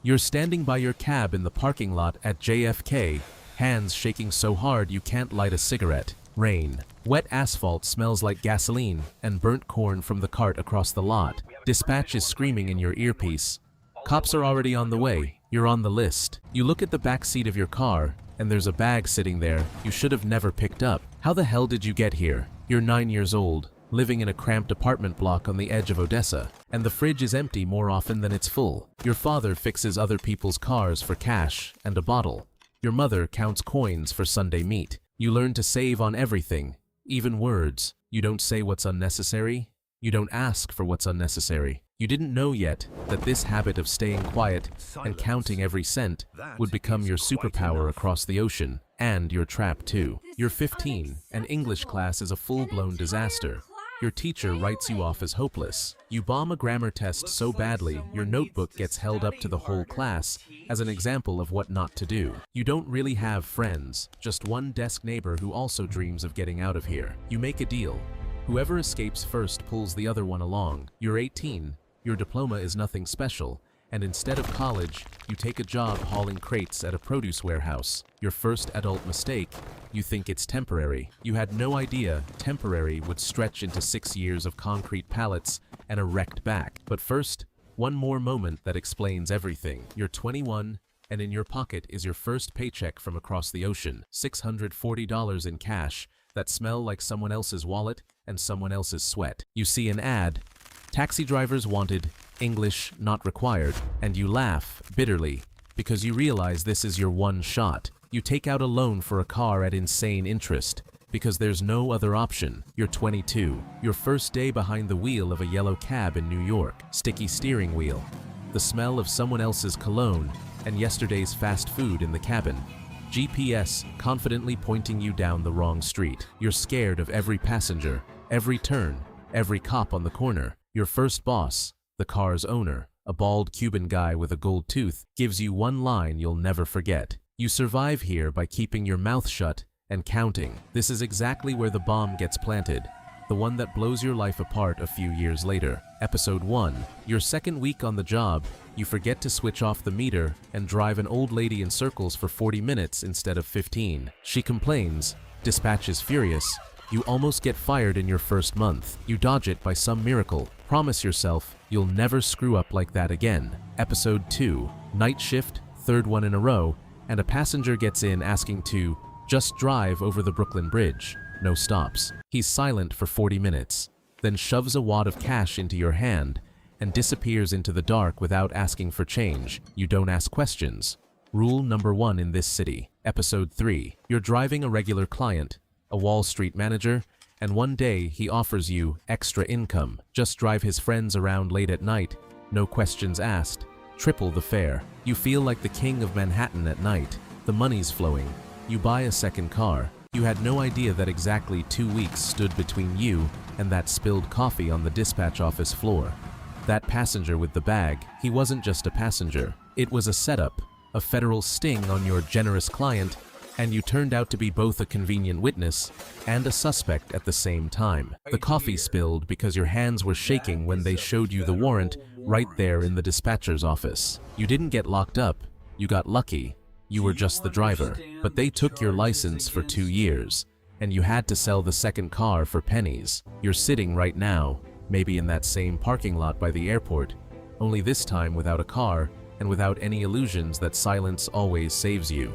You're standing by your cab in the parking lot at JFK, hands shaking so hard you can't light a cigarette. Rain. Wet asphalt smells like gasoline and burnt corn from the cart across the lot. Dispatch is screaming in your earpiece. Cops are already on the way. You're on the list. You look at the back seat of your car, and there's a bag sitting there you should have never picked up. How the hell did you get here? You're 9 years old, living in a cramped apartment block on the edge of Odessa, and the fridge is empty more often than it's full. Your father fixes other people's cars for cash and a bottle. Your mother counts coins for Sunday meat. You learn to save on everything, even words. You don't say what's unnecessary. You don't ask for what's unnecessary. You didn't know yet that this habit of staying quiet and counting every cent would become your superpower across the ocean, and your trap too. You're 15, and English class is a full-blown disaster. Your teacher writes you off as hopeless. You bomb a grammar test so badly, your notebook gets held up to the whole class as an example of what not to do. You don't really have friends, just one desk neighbor who also dreams of getting out of here. You make a deal. Whoever escapes first pulls the other one along. You're 18, your diploma is nothing special, and instead of college, you take a job hauling crates at a produce warehouse. Your first adult mistake, you think it's temporary. You had no idea temporary would stretch into 6 years of concrete pallets and a wrecked back. But first, one more moment that explains everything. You're 21, and in your pocket is your first paycheck from across the ocean. $640 in cash that smell like someone else's wallet and someone else's sweat. You see an ad, taxi drivers wanted, English not required, and you laugh bitterly because you realize this is your one shot. You take out a loan for a car at insane interest because there's no other option. You're 22, your first day behind the wheel of a yellow cab in New York, sticky steering wheel, the smell of someone else's cologne, and yesterday's fast food in the cabin. GPS confidently pointing you down the wrong street. You're scared of every passenger, every turn, every cop on the corner. Your first boss, the car's owner, a bald Cuban guy with a gold tooth, gives you one line you'll never forget. You survive here by keeping your mouth shut and counting. This is exactly where the bomb gets planted, the one that blows your life apart a few years later. Episode 1. Your second week on the job, you forget to switch off the meter and drive an old lady in circles for 40 minutes instead of 15. She complains. Dispatch is furious. You almost get fired in your first month. You dodge it by some miracle. Promise yourself you'll never screw up like that again. Episode 2. Night shift, third one in a row, and a passenger gets in asking to just drive over the Brooklyn Bridge. No stops. He's silent for 40 minutes, then shoves a wad of cash into your hand and disappears into the dark without asking for change. You don't ask questions. Rule number 1 in this city. Episode 3. You're driving a regular client, a Wall Street manager, and one day he offers you extra income. Just drive his friends around late at night, no questions asked, triple the fare. You feel like the king of Manhattan at night. The money's flowing. You buy a second car. You had no idea that exactly 2 weeks stood between you and that spilled coffee on the dispatch office floor. That passenger with the bag, he wasn't just a passenger. It was a setup, a federal sting on your generous client, and you turned out to be both a convenient witness and a suspect at the same time. The coffee spilled because your hands were shaking when they showed you the warrant right there in the dispatcher's office. You didn't get locked up, you got lucky. You were just the driver, but they took your license for 2 years, and you had to sell the second car for pennies. You're sitting right now, maybe in that same parking lot by the airport, only this time without a car and without any illusions that silence always saves you.